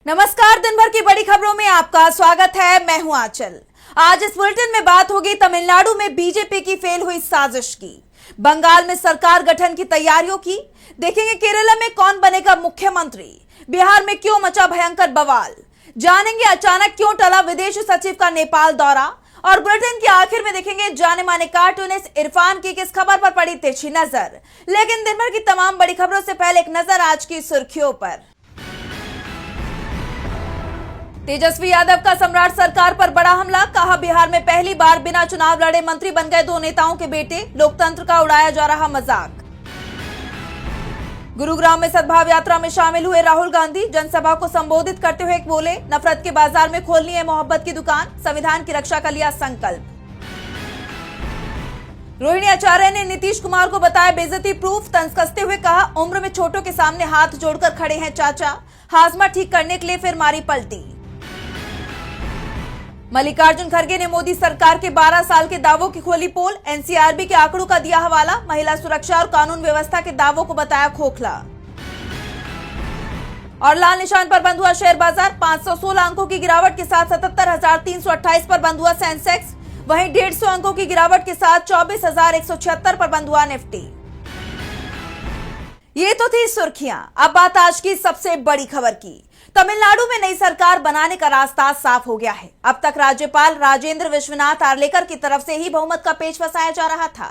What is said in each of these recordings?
नमस्कार, दिन भर की बड़ी खबरों में आपका स्वागत है। मैं हूं आंचल। आज इस बुलेटिन में बात होगी तमिलनाडु में बीजेपी की फेल हुई साजिश की, बंगाल में सरकार गठन की तैयारियों की, देखेंगे केरला में कौन बनेगा मुख्यमंत्री, बिहार में क्यों मचा भयंकर बवाल, जानेंगे अचानक क्यों टला विदेश सचिव का नेपाल दौरा, और बुलेटिन के आखिर में देखेंगे जाने माने कार्टूनिस्ट इरफान की किस खबर पर पड़ी तिरछी नजर। लेकिन दिन भर की तमाम बड़ी खबरों से पहले एक नजर आज की सुर्खियों पर। तेजस्वी यादव का सम्राट सरकार पर बड़ा हमला, कहा बिहार में पहली बार बिना चुनाव लड़े मंत्री बन गए दो नेताओं के बेटे, लोकतंत्र का उड़ाया जा रहा मजाक। गुरुग्राम में सद्भाव यात्रा में शामिल हुए राहुल गांधी, जनसभा को संबोधित करते हुए बोले, नफरत के बाजार में खोलनी है मोहब्बत की दुकान, संविधान की रक्षा का लिया संकल्प। रोहिणी आचार्य ने नीतीश कुमार को बताया बेइज्जती प्रूफ, तंज कसते हुए कहा, उम्र में छोटों के सामने हाथ जोड़कर खड़े हैं चाचा, हाजमा ठीक करने के लिए फिर मारी पलटी। मल्लिकार्जुन खड़गे ने मोदी सरकार के 12 साल के दावों की खोली पोल, एनसीआरबी के आंकड़ों का दिया हवाला, महिला सुरक्षा और कानून व्यवस्था के दावों को बताया खोखला। और लाल निशान पर बंद हुआ शेयर बाजार, 516 अंकों की गिरावट के साथ 77,328 पर बंद हुआ सेंसेक्स, वहीं 150 अंकों की गिरावट के साथ 24,176 पर बंद हुआ निफ्टी। ये तो थी सुर्खियां। अब बात आज की सबसे बड़ी खबर की। तमिलनाडु में नई सरकार बनाने का रास्ता साफ हो गया है। अब तक राज्यपाल राजेंद्र विश्वनाथ आर्लेकर की तरफ से ही बहुमत का पेच फंसाया जा रहा था।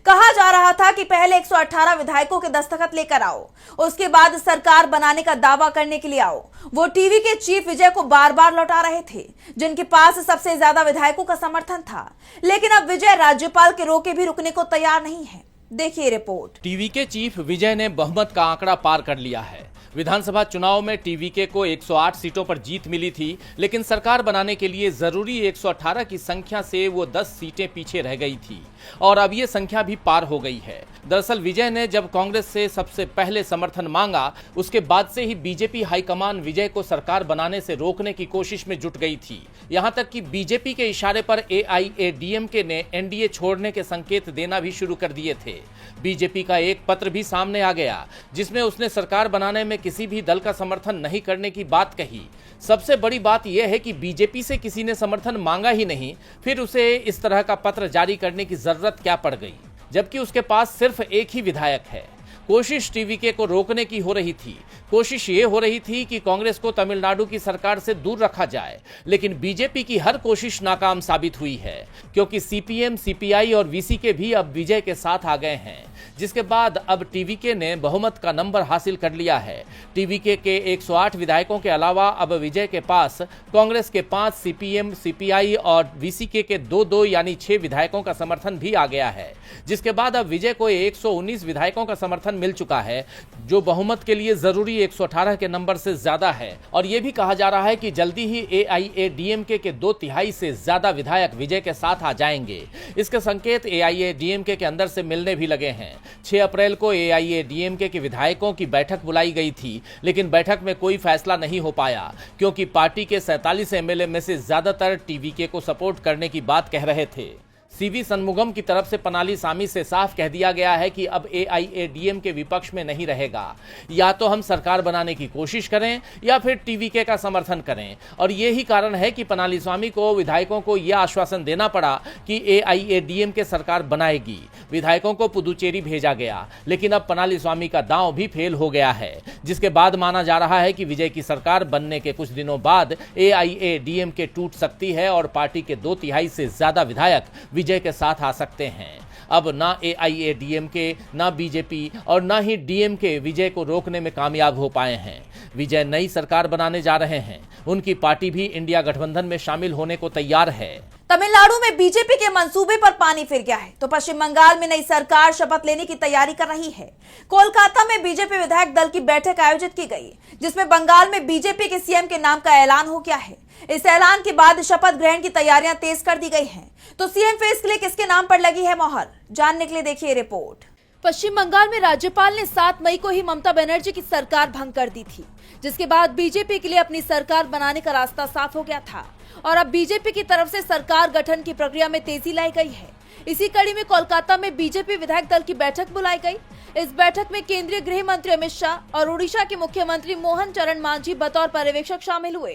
कहा जा रहा था कि पहले 118 विधायकों के दस्तखत लेकर आओ, उसके बाद सरकार बनाने का दावा करने के लिए आओ। वो टीवी के चीफ विजय को बार बार लौटा रहे थे, जिनके पास सबसे ज्यादा विधायकों का समर्थन था। लेकिन अब विजय राज्यपाल के रोके भी रुकने को तैयार नहीं है। देखिए रिपोर्ट। टीवी के चीफ विजय ने बहुमत का आंकड़ा पार कर लिया है। विधानसभा चुनाव में टीवीके को 108 सीटों पर जीत मिली थी, लेकिन सरकार बनाने के लिए जरूरी 118 की संख्या से वो 10 सीटें पीछे रह गई थी और अब ये संख्या भी पार हो गई है। दरअसल विजय ने जब कांग्रेस से सबसे पहले समर्थन मांगा, उसके बाद से ही बीजेपी हाईकमान विजय को सरकार बनाने से रोकने की कोशिश में जुट गई थी। यहां तक कि बीजेपी के इशारे पर एआईएडीएमके ने एनडीए छोड़ने के संकेत देना भी शुरू कर दिए थे। बीजेपी का एक पत्र भी सामने आ गया, जिसमें उसने सरकार बनाने में किसी भी दल का समर्थन नहीं करने की बात कही। सबसे बड़ी बात यह है कि बीजेपी से किसी ने समर्थन मांगा ही नहीं, फिर उसे इस तरह का पत्र जारी करने की जरूरत क्या पड़ गई, जबकि उसके पास सिर्फ एक ही विधायक है। कोशिश टीवीके को रोकने की हो रही थी। कोशिश ये हो रही थी कि कांग्रेस को तमिलनाडु की सरकार से दूर रखा जाए, लेकिन बीजेपी की हर कोशिश नाकाम साबित हुई है, क्योंकि सीपीएम, सीपीआई और वीसीके भी अब विजय के साथ आ गए हैं, जिसके बाद अब टीवीके ने बहुमत का नंबर हासिल कर लिया है। टीवीके के 108 विधायकों के अलावा अब विजय के पास कांग्रेस के 5, सीपीएम, सीपीआई और वीसीके के 2-2 यानी 6 विधायकों का समर्थन भी आ गया है, जिसके बाद अब विजय को 119 विधायकों का समर्थन मिल चुका है, जो बहुमत के लिए जरूरी 118 के नंबर से ज्यादा है। और यह भी कहा जा रहा है कि जल्दी ही एआईएडीएमके के 2/3 से ज्यादा विधायक विजय के साथ आ जाएंगे। इसके संकेत एआईएडीएमके के अंदर से मिलने भी लगे हैं। 6 अप्रैल को एआईएडीएमके के विधायकों की बैठक बुलाई गई थी, लेकिन बैठक में कोई फैसला नहीं हो पाया, क्योंकि पार्टी के 47 एमएलए में से ज्यादातर टीवीके को सपोर्ट करने की बात कह रहे थे। सीवी सन्मुगम की तरफ से पनालीसामी से साफ कह दिया गया है कि अब एआईएडीएम के विपक्ष में नहीं रहेगा। या तो हम सरकार बनाने की कोशिश करें या फिर टीवीके का समर्थन करें। और यही कारण है कि पनालीसामी को विधायकों को यह आश्वासन देना पड़ा कि एआईएडीएम के सरकार बनाएगी। विधायकों को पुदुचेरी भेजा गया, लेकिन अब पनालीसामी का दांव भी फेल हो गया है, जिसके बाद माना जा रहा है कि विजय की सरकार बनने के कुछ दिनों बाद एआईएडीएमके टूट सकती है और पार्टी के 2/3 से ज्यादा विधायक विजय के साथ आ सकते हैं। अब ना एआईएडीएमके, ना बीजेपी और ना ही डीएमके विजय को रोकने में कामयाब हो पाए हैं। विजय नई सरकार बनाने जा रहे हैं। उनकी पार्टी भी इंडिया गठबंधन में शामिल होने को तैयार है। तमिलनाडु में बीजेपी के मंसूबे पर पानी फिर गया है, तो पश्चिम बंगाल में नई सरकार शपथ लेने की तैयारी कर रही है। कोलकाता में बीजेपी विधायक दल की बैठक आयोजित की गई, जिसमें बंगाल में बीजेपी के सीएम के नाम का ऐलान हो गया है। इस ऐलान के बाद शपथ ग्रहण की तैयारियां तेज कर दी गई हैं। तो सीएम फेस के लिए किसके नाम पर लगी है मोहर, जानने के लिए देखिए रिपोर्ट। पश्चिम बंगाल में राज्यपाल ने 7 मई को ही ममता बनर्जी की सरकार भंग कर दी थी, जिसके बाद बीजेपी के लिए अपनी सरकार बनाने का रास्ता साफ हो गया था और अब बीजेपी की तरफ से सरकार गठन की प्रक्रिया में तेजी लाई गई है। इसी कड़ी में कोलकाता में बीजेपी विधायक दल की बैठक बुलाई गई। इस बैठक में केंद्रीय गृह मंत्री अमित शाह और उड़ीसा के मुख्यमंत्री मोहन चरण मांझी बतौर पर्यवेक्षक शामिल हुए।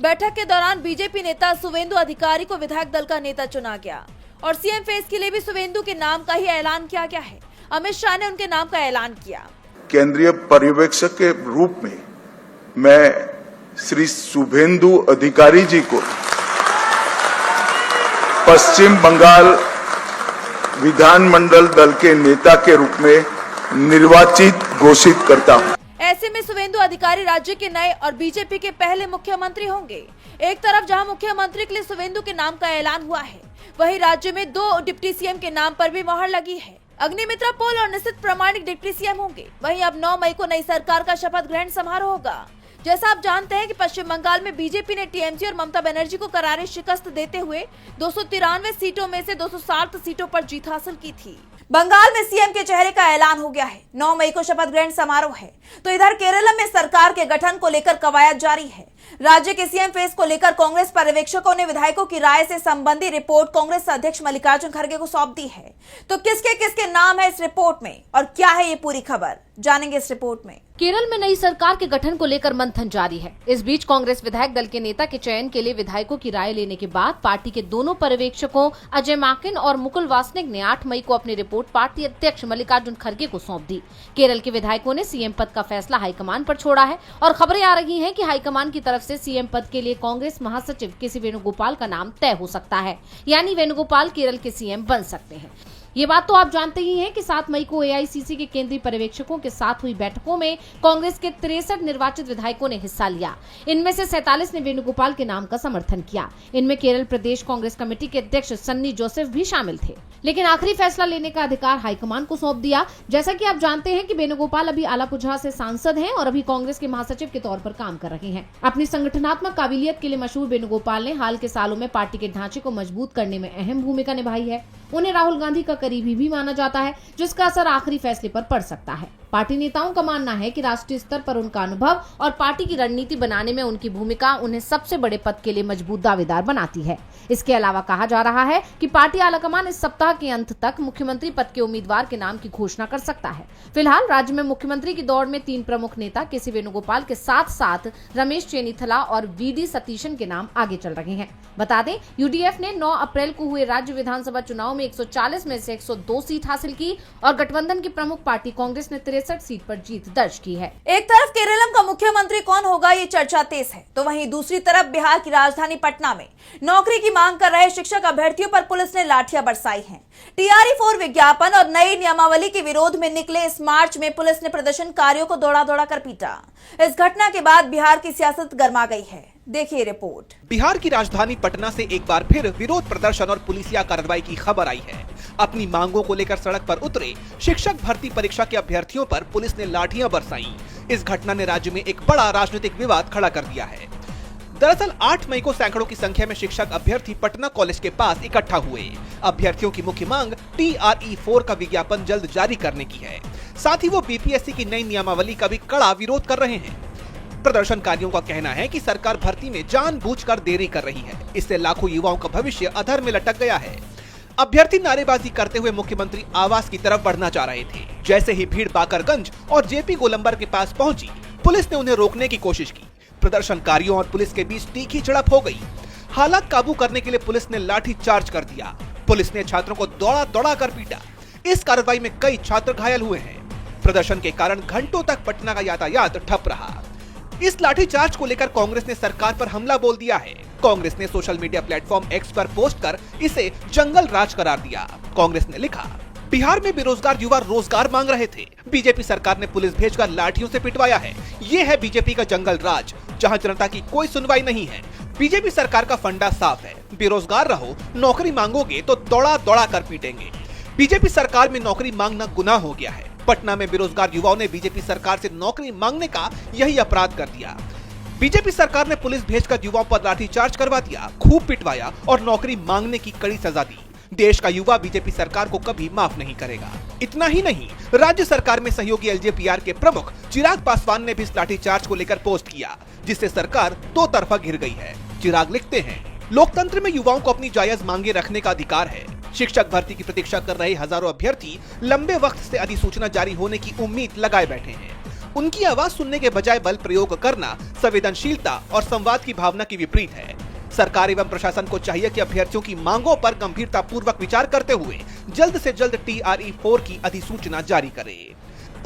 बैठक के दौरान बीजेपी नेता शुवेंदु अधिकारी को विधायक दल का नेता चुना गया और सीएम फेस के लिए भी शुवेंदु के नाम का ही ऐलान किया गया है। अमित शाह ने उनके नाम का ऐलान किया। केंद्रीय पर्यवेक्षक के रूप में मैं श्री शुभेंदु अधिकारी जी को पश्चिम बंगाल विधानमंडल दल के नेता के रूप में निर्वाचित घोषित करता हूं। ऐसे में शुवेंदु अधिकारी राज्य के नए और बीजेपी के पहले मुख्यमंत्री होंगे। एक तरफ जहां मुख्यमंत्री के लिए शुवेंदु के नाम का ऐलान हुआ है, वहीं राज्य में 2 डिप्टी सीएम के नाम पर भी मोहर लगी है। अग्निमित्रा पोल और निश्चित प्रामाणिक डिप्टी सीएम होंगे। वहीं अब 9 मई को नई सरकार का शपथ ग्रहण समारोह होगा। जैसा आप जानते हैं कि पश्चिम बंगाल में बीजेपी ने टीएमसी और ममता बनर्जी को करारी शिकस्त देते हुए 293 सीटों में से 260 सीटों पर जीत हासिल की थी। बंगाल में सीएम के चेहरे का ऐलान हो गया है। 9 मई को शपथ ग्रहण समारोह है। तो इधर केरल में सरकार के गठन को लेकर कवायद जारी है। राज्य के सीएम फेस को लेकर कांग्रेस पर्यवेक्षकों ने विधायकों की राय से संबंधी रिपोर्ट कांग्रेस अध्यक्ष मल्लिकार्जुन खड़गे को सौंप दी है। तो किसके किसके नाम है इस रिपोर्ट में और क्या है ये पूरी खबर, जानेंगे इस रिपोर्ट में। केरल में नई सरकार के गठन को लेकर मंथन जारी है। इस बीच कांग्रेस विधायक दल के नेता के चयन के लिए विधायकों की राय लेने के बाद पार्टी के दोनों पर्यवेक्षकों अजय माकिन और मुकुल वासनिक ने 8 मई को अपनी रिपोर्ट पार्टी अध्यक्ष मल्लिकार्जुन खड़गे को सौंप दी। केरल के विधायकों ने सीएम पद का फैसला हाईकमान पर छोड़ा है और खबरें आ रही हैं कि हाईकमान की तरफ से सीएम पद के लिए कांग्रेस महासचिव के सी वेणुगोपाल का नाम तय हो सकता है, यानी वेणुगोपाल केरल के सीएम बन सकते हैं। ये बात तो आप जानते ही हैं कि 7 मई को एआईसीसी के केंद्रीय पर्यवेक्षकों के साथ हुई बैठकों में कांग्रेस के 63 निर्वाचित विधायकों ने हिस्सा लिया। इनमें से 47 ने वेणुगोपाल के नाम का समर्थन किया। इनमें केरल प्रदेश कांग्रेस कमेटी के अध्यक्ष सन्नी जोसेफ भी शामिल थे, लेकिन आखिरी फैसला लेने का अधिकार हाईकमान को सौंप दिया। जैसा कि आप जानते हैं कि वेणुगोपाल अभी आलापुझा से सांसद हैं और अभी कांग्रेस के महासचिव के तौर पर काम कर रहे हैं। अपनी संगठनात्मक काबिलियत के लिए मशहूर वेणुगोपाल ने हाल के सालों में पार्टी के ढांचे को मजबूत करने में अहम भूमिका निभाई है। उन्हें राहुल गांधी का करीबी भी माना जाता है, जिसका असर आखिरी फैसले पर पड़ सकता है। पार्टी नेताओं का मानना है कि राष्ट्रीय स्तर पर उनका अनुभव और पार्टी की रणनीति बनाने में उनकी भूमिका उन्हें सबसे बड़े पद के लिए मजबूत दावेदार बनाती है। इसके अलावा कहा जा रहा है कि पार्टी आलाकमान इस सप्ताह के अंत तक मुख्यमंत्री पद के उम्मीदवार के नाम की घोषणा कर सकता है। फिलहाल राज्य में मुख्यमंत्री की दौड़ में 3 प्रमुख नेता के सी वेणुगोपाल के साथ साथ रमेश चेन्नीथला और वीडी सतीशन के नाम आगे चल रहे हैं। बता दें, यूडीएफ ने 9 अप्रैल को हुए राज्य विधानसभा चुनाव में 140 में से 102 सीट हासिल की और गठबंधन की प्रमुख पार्टी कांग्रेस ने 63 सीट पर जीत दर्ज की है। एक तरफ केरलम का मुख्यमंत्री कौन होगा ये चर्चा तेज है, तो वहीं दूसरी तरफ बिहार की राजधानी पटना में नौकरी की मांग कर रहे शिक्षक अभ्यर्थियों पर पुलिस ने लाठियां बरसाई हैं। TRE-4 विज्ञापन और नई नियमावली के विरोध में निकले इस मार्च में पुलिस ने प्रदर्शनकारियों को दौड़ा दौड़ा कर पीटा। इस घटना के बाद बिहार की सियासत गर्मा गई है। देखिए रिपोर्ट। बिहार की राजधानी पटना से एक बार फिर विरोध प्रदर्शन और पुलिसिया कार्रवाई की खबर आई है। अपनी मांगों को लेकर सड़क पर उतरे शिक्षक भर्ती परीक्षा के अभ्यर्थियों पर पुलिस ने लाठियां बरसाई। इस घटना ने राज्य में एक बड़ा राजनीतिक विवाद खड़ा कर दिया है। दरअसल 8 मई को सैकड़ों की संख्या में शिक्षक अभ्यर्थी पटना कॉलेज के पास इकट्ठा हुए। अभ्यर्थियों की मुख्य मांग TRE-4 का विज्ञापन जल्द जारी करने की है। साथ ही वो बीपीएससी की नई नियमावली का भी कड़ा विरोध कर रहे हैं। प्रदर्शनकारियों का कहना है कि सरकार भर्ती में जानबूझकर देरी कर रही है। इससे लाखों युवाओं का भविष्य अधर में लटक गया है। अभ्यर्थी नारेबाजी करते हुए मुख्यमंत्री आवास की तरफ बढ़ना चाह रहे थे। जैसे ही भीड़ बाकरगंज और जेपी गोलंबर के पास पहुंची, पुलिस ने उन्हें रोकने की कोशिश की। प्रदर्शनकारियों और पुलिस के बीच तीखी झड़प हो गई। हालात काबू करने के लिए पुलिस ने लाठी चार्ज कर दिया। पुलिस ने छात्रों को दौड़ा दौड़ा कर पीटा। इस कार्रवाई में कई छात्र घायल हुए हैं। प्रदर्शन के कारण घंटों तक पटना का यातायात ठप रहा। इस लाठीचार्ज को लेकर कांग्रेस ने सरकार पर हमला बोल दिया है। कांग्रेस ने सोशल मीडिया प्लेटफॉर्म X पर पोस्ट कर इसे जंगल राज करार दिया। कांग्रेस ने लिखा, बिहार में बेरोजगार युवा रोजगार मांग रहे थे। बीजेपी सरकार ने पुलिस भेजकर लाठियों से पिटवाया है। ये है बीजेपी का जंगल राज, जहां जनता की कोई सुनवाई नहीं है। बीजेपी सरकार का फंडा साफ है, बेरोजगार रहो, नौकरी मांगोगे तो दौड़ा दौड़ा कर पीटेंगे। बीजेपी सरकार में नौकरी मांगना गुनाह हो गया है। पटना में बेरोजगार युवाओं ने बीजेपी सरकार से नौकरी मांगने का यही अपराध कर दिया। बीजेपी सरकार ने पुलिस भेजकर युवाओं पर लाठीचार्ज करवा दिया, खूब पिटवाया और नौकरी मांगने की कड़ी सजा दी। देश का युवा बीजेपी सरकार को कभी माफ नहीं करेगा। इतना ही नहीं, राज्य सरकार में सहयोगी एलजेपीआर के प्रमुख चिराग पासवान ने भी इस लाठीचार्ज को लेकर पोस्ट किया, जिससे सरकार दो तरफा घिर गई है। चिराग लिखते हैं, लोकतंत्र में युवाओं को अपनी जायज मांगे रखने का अधिकार है। शिक्षक भर्ती की प्रतीक्षा कर रहे हजारों अभ्यर्थी लंबे वक्त से अधिसूचना जारी होने की उम्मीद लगाए बैठे हैं। उनकी आवाज सुनने के बजाय बल प्रयोग करना संवेदनशीलता और संवाद की भावना की विपरीत है। सरकार एवं प्रशासन को चाहिए कि अभ्यर्थियों की मांगों पर गंभीरता पूर्वक विचार करते हुए जल्द से जल्द TRE-4 की अधिसूचना जारी करे।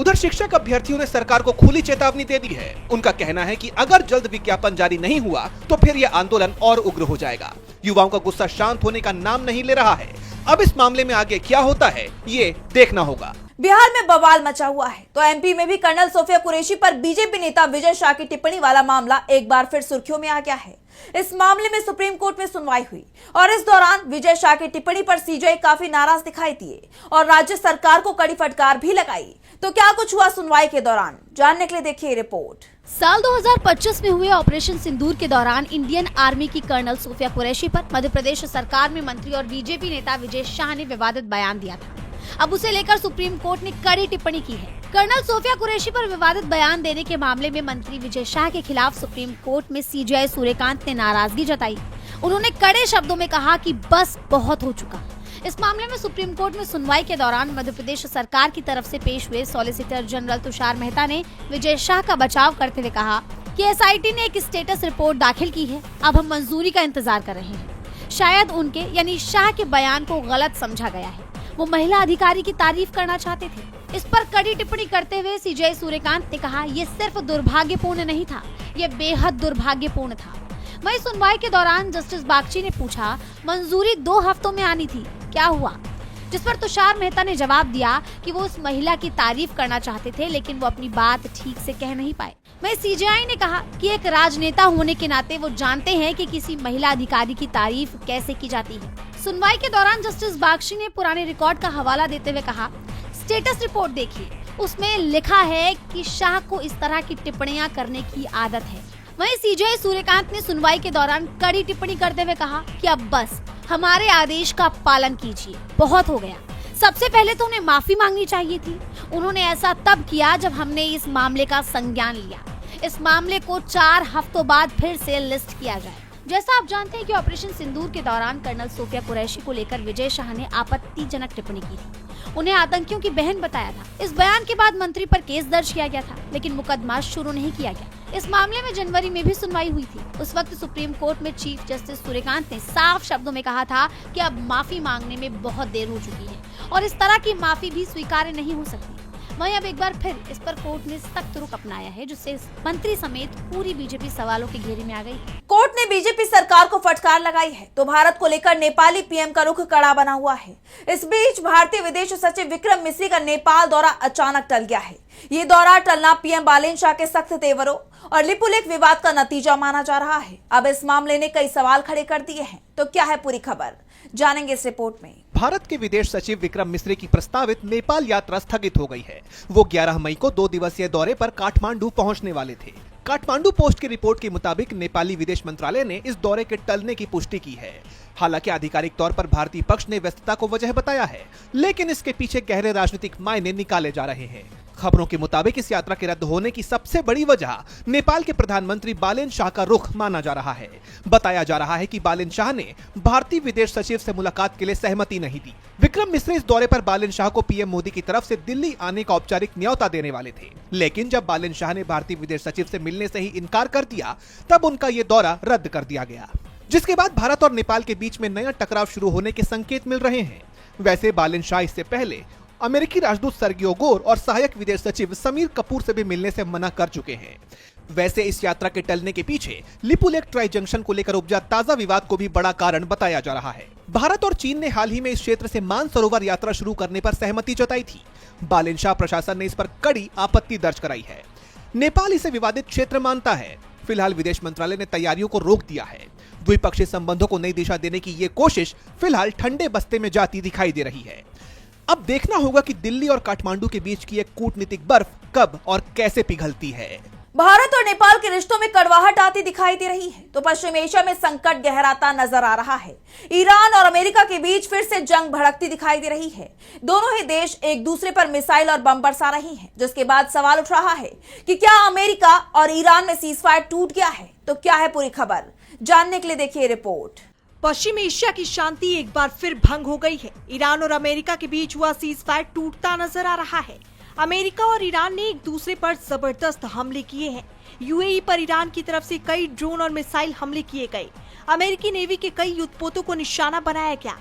उधर शिक्षक अभ्यर्थियों ने सरकार को खुली चेतावनी दे दी है। उनका कहना है कि अगर जल्द विज्ञापन जारी नहीं हुआ तो फिर यह आंदोलन और उग्र हो जाएगा। युवाओं का गुस्सा शांत होने का नाम नहीं ले रहा है। अब इस मामले में आगे क्या होता है, ये देखना होगा। बिहार में बवाल मचा हुआ है तो MP में भी कर्नल सोफिया कुरैशी पर बीजेपी नेता विजय शाह की टिप्पणी वाला मामला एक बार फिर सुर्खियों में आ गया है। इस मामले में सुप्रीम कोर्ट में सुनवाई हुई और इस दौरान विजय शाह की टिप्पणी पर CJI काफी नाराज दिखाई दिए और राज्य सरकार को कड़ी फटकार भी लगाई। तो क्या कुछ हुआ सुनवाई के दौरान, जानने के लिए देखिए रिपोर्ट। साल 2025 में हुए ऑपरेशन सिंदूर के दौरान इंडियन आर्मी की कर्नल सोफिया कुरैशी पर मध्य प्रदेश सरकार में मंत्री और बीजेपी नेता विजय शाह ने विवादित बयान दिया था। अब उसे लेकर सुप्रीम कोर्ट ने कड़ी टिप्पणी की है। कर्नल सोफिया कुरैशी पर विवादित बयान देने के मामले में मंत्री विजय शाह के खिलाफ सुप्रीम कोर्ट में CJI सूर्यकांत ने नाराजगी जताई। उन्होंने कड़े शब्दों में कहा कि बस बहुत हो चुका। इस मामले में सुप्रीम कोर्ट में सुनवाई के दौरान मध्य प्रदेश सरकार की तरफ से पेश हुए सॉलिसिटर जनरल तुषार मेहता ने विजय शाह का बचाव करते हुए कहा कि SIT ने एक स्टेटस रिपोर्ट दाखिल की है, अब हम मंजूरी का इंतजार कर रहे हैं। शायद उनके यानी शाह के बयान को गलत समझा गया है। वो महिला अधिकारी की तारीफ करना चाहते थे। इस पर कड़ी टिप्पणी करते हुए CJI सूर्यकांत ने कहा, ये सिर्फ दुर्भाग्यपूर्ण नहीं था, ये बेहद दुर्भाग्यपूर्ण था। वहीं सुनवाई के दौरान जस्टिस बागची ने पूछा, मंजूरी 2 हफ्तों में आनी थी, क्या हुआ? जिस पर तुषार मेहता ने जवाब दिया कि वो उस महिला की तारीफ करना चाहते थे लेकिन वो अपनी बात ठीक से कह नहीं पाए। वहीं CJI ने कहा कि एक राजनेता होने के नाते वो जानते हैं कि किसी महिला अधिकारी की तारीफ कैसे की जाती है। सुनवाई के दौरान जस्टिस बागची ने पुराने रिकॉर्ड का हवाला देते हुए कहा, स्टेटस रिपोर्ट देखिए, उसमें लिखा है कि शाह को इस तरह की टिप्पणियां करने की आदत है। वहीं CJI सूर्यकांत ने सुनवाई के दौरान कड़ी टिप्पणी करते हुए कहा कि अब बस हमारे आदेश का पालन कीजिए, बहुत हो गया। सबसे पहले तो उन्हें माफी मांगनी चाहिए थी। उन्होंने ऐसा तब किया जब हमने इस मामले का संज्ञान लिया। इस मामले को 4 हफ्तों बाद फिर से लिस्ट किया जाए। जैसा आप जानते हैं कि ऑपरेशन सिंदूर के दौरान कर्नल सोफिया कुरैशी को लेकर विजय शाह ने आपत्तिजनक टिप्पणी की थी। उन्हें आतंकियों की बहन बताया था। इस बयान के बाद मंत्री पर केस दर्ज किया गया था लेकिन मुकदमा शुरू नहीं किया गया। इस मामले में जनवरी में भी सुनवाई हुई थी। उस वक्त सुप्रीम कोर्ट में चीफ जस्टिस सूर्यकांत ने साफ शब्दों में कहा था कि अब माफी मांगने में बहुत देर हो चुकी है और इस तरह की माफी भी स्वीकार्य नहीं हो सकती। वहीं अब एक बार फिर इस पर कोर्ट ने सख्त रुख अपनाया है, जिससे मंत्री समेत पूरी बीजेपी सवालों के घेरे में आ गई। कोर्ट ने बीजेपी सरकार को फटकार लगाई है तो भारत को लेकर नेपाली PM का रुख कड़ा बना हुआ है। इस बीच भारतीय विदेश सचिव विक्रम मिश्री का नेपाल दौरा अचानक टल गया है। ये दौरा टलना PM बालेन शाह के सख्त तेवरों और लिपुलेख विवाद का नतीजा माना जा रहा है। अब इस मामले ने कई सवाल खड़े कर दिए हैं। तो क्या है पूरी खबर, जानेंगे इस रिपोर्ट में। भारत के विदेश सचिव विक्रम मिश्री की प्रस्तावित नेपाल यात्रा स्थगित हो गई है। वो 11 मई को 2 दिवसीय दौरे पर काठमांडू पहुंचने वाले थे। काठमांडू पोस्ट की रिपोर्ट के मुताबिक नेपाली विदेश मंत्रालय ने इस दौरे के टलने की पुष्टि की है। हालांकि आधिकारिक तौर पर भारतीय पक्ष ने व्यस्तता को वजह बताया है, लेकिन इसके पीछे गहरे राजनीतिक मायने निकाले जा रहे हैं। खबरों के मुताबिक इस यात्रा के रद्द होने की सबसे बड़ी वजह नेपाल के प्रधानमंत्री बालेन शाह का रुख माना जा रहा है। बताया जा रहा है कि बालेन शाह ने भारतीय विदेश सचिव से मुलाकात के लिए सहमति नहीं दी। विक्रम मिश्री इस दौरे पर बालेन शाह को PM मोदी की तरफ से दिल्ली आने का औपचारिक न्योता देने वाले थे, लेकिन जब बालेन शाह ने भारतीय विदेश सचिव से मिलने से ही इनकार कर दिया, तब उनका ये दौरा रद्द कर दिया गया, जिसके बाद भारत और नेपाल के बीच में नया टकराव शुरू होने के संकेत मिल रहे हैं। वैसे बालेन शाह इससे पहले अमेरिकी राजदूत सर्गियो गोर और सहायक विदेश सचिव समीर कपूर से भी मिलने से मना कर चुके हैं। वैसे इस यात्रा के टलने के पीछे लिपुलेख ट्राई जंक्शन को लेकर उपजा ताजा विवाद को भी बड़ा कारण बताया जा रहा है। भारत और चीन ने हाल ही में इस क्षेत्र से मानसरोवर यात्रा शुरू करने पर सहमति जताई थी। बालेन शाह प्रशासन ने इस पर कड़ी आपत्ति दर्ज कराई है। नेपाल इसे विवादित क्षेत्र मानता है। फिलहाल विदेश मंत्रालय ने तैयारियों को रोक दिया है। द्विपक्षीय संबंधों को नई दिशा देने की ये कोशिश फिलहाल ठंडे बस्ते में जाती दिखाई दे रही है। अब देखना होगा कि दिल्ली और काठमांडू के बीच की एक कूटनीतिक बर्फ कब और कैसे पिघलती है। भारत और नेपाल के रिश्तों में कड़वाहट आती दिखाई दे रही है तो पश्चिम एशिया में संकट गहराता नजर आ रहा है। ईरान और अमेरिका के बीच फिर से जंग भड़कती दिखाई दे रही है। दोनों ही देश एक दूसरे पर मिसाइल और बम बरसा रही हैं, जिसके बाद सवाल उठ रहा है कि क्या अमेरिका और ईरान में सीजफायर टूट गया है? तो क्या है पूरी खबर, जानने के लिए देखिए रिपोर्ट। पश्चिम एशिया की शांति एक बार फिर भंग हो गई है। ईरान और अमेरिका के बीच हुआ सीजफायर टूटता नजर आ रहा है। अमेरिका और ईरान ने एक दूसरे पर जबरदस्त हमले किए हैं। यूएई पर ईरान की तरफ से कई ड्रोन और मिसाइल हमले किए गए। अमेरिकी नेवी के कई युद्धपोतों को निशाना बनाया गया।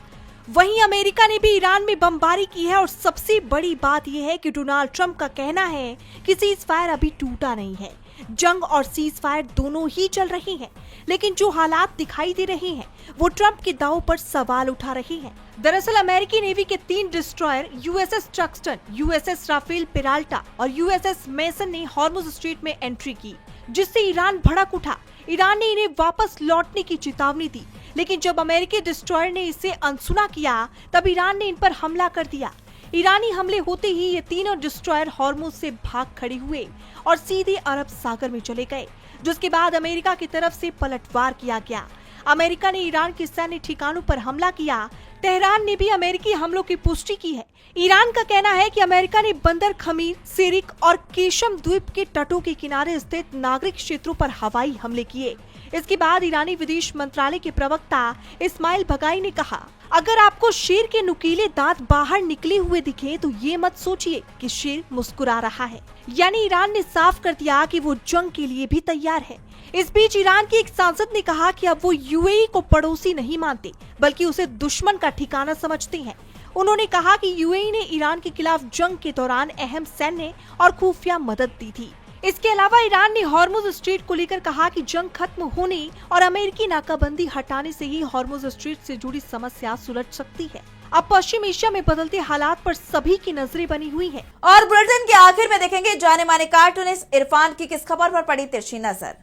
वहीं अमेरिका ने भी ईरान में बमबारी की है और सबसे बड़ी बात यह है कि डोनाल्ड ट्रंप का कहना है कि सीजफायर अभी टूटा नहीं है। जंग और सीजफायर दोनों ही चल रही हैं, लेकिन जो हालात दिखाई दे रहे हैं वो ट्रंप के दाव पर सवाल उठा रहे हैं। दरअसल अमेरिकी नेवी के 3 destroyer USS Truxtun, USS Rafael Peralta और यूएसएस मेसन ने हॉर्मुज स्ट्रेट में एंट्री की, जिससे ईरान भड़क उठा। ईरान ने इन्हें वापस लौटने की चेतावनी दी, लेकिन जब अमेरिकी डिस्ट्रॉयर ने इसे अनसुना किया तब ईरान ने इन पर हमला कर दिया। ईरानी हमले होते ही ये तीनों डिस्ट्रॉयर हॉर्मुज से भाग खड़े हुए और सीधे अरब सागर में चले गए, जिसके बाद अमेरिका की तरफ से पलटवार किया गया। अमेरिका ने ईरान के सैन्य ठिकानों पर हमला किया। तेहरान ने भी अमेरिकी हमलों की पुष्टि की है। ईरान का कहना है कि अमेरिका ने बंदर खमीर, सिरिक और केशम द्वीप के तटों के किनारे स्थित नागरिक क्षेत्रों पर हवाई हमले किए। इसके बाद ईरानी विदेश मंत्रालय के प्रवक्ता इस्माइल बगाई ने कहा, अगर आपको शेर के नुकीले दांत बाहर निकले हुए दिखे तो ये मत सोचिए कि शेर मुस्कुरा रहा है। यानी ईरान ने साफ कर दिया कि वो जंग के लिए भी तैयार है। इस बीच ईरान की एक सांसद ने कहा कि अब वो यूएई को पड़ोसी नहीं मानते, बल्कि उसे दुश्मन का ठिकाना समझते हैं। उन्होंने कहा कि यूएई ने ईरान के खिलाफ जंग के दौरान अहम सैन्य और खुफिया मदद दी थी। इसके अलावा ईरान ने हॉर्मुज स्ट्रेट को लेकर कहा कि जंग खत्म होने और अमेरिकी नाकाबंदी हटाने से ही हॉर्मुज स्ट्रेट से जुड़ी समस्या सुलझ सकती है। अब पश्चिम एशिया में बदलते हालात पर सभी की नजरें बनी हुई हैं। और बुलेटिन के आखिर में देखेंगे जाने माने कार्टूनिस्ट इरफान की किस खबर पर पड़ी तिरछी नजर।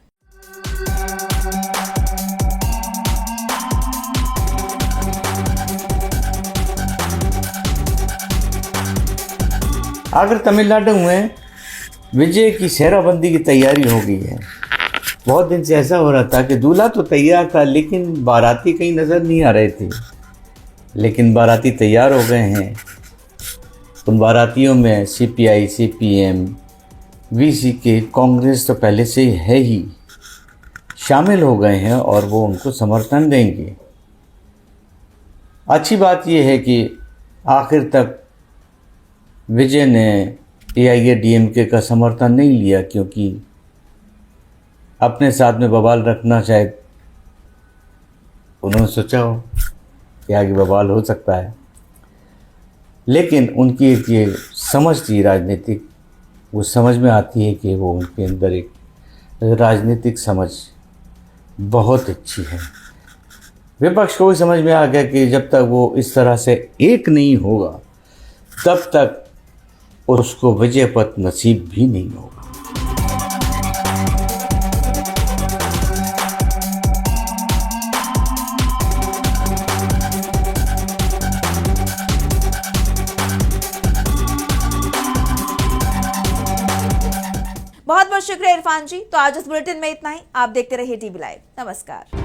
अगर तमिलनाडु में विजय की सेहराबंदी की तैयारी हो गई है। बहुत दिन से ऐसा हो रहा था कि दूल्हा तो तैयार था लेकिन बाराती कहीं नज़र नहीं आ रहे थे, लेकिन बाराती तैयार हो गए हैं। उन बारातियों में सीपीआई, सीपीएम, वीसीके, कांग्रेस तो पहले से है ही शामिल हो गए हैं और वो उनको समर्थन देंगे। अच्छी बात यह है कि आखिर तक विजय ने एआईएडीएमके का समर्थन नहीं लिया, क्योंकि अपने साथ में बवाल रखना शायद उन्होंने सोचा हो कि आगे बवाल हो सकता है। लेकिन उनकी एक ये समझ थी राजनीतिक, वो समझ में आती है कि वो उनके अंदर एक राजनीतिक समझ बहुत अच्छी है। विपक्ष को भी समझ में आ गया कि जब तक वो इस तरह से एक नहीं होगा तब तक उसको विजय पथ नसीब भी नहीं होगा। बहुत बहुत शुक्रिया इरफान जी। तो आज इस बुलेटिन में इतना ही। आप देखते रहिए टीवी लाइव। नमस्कार।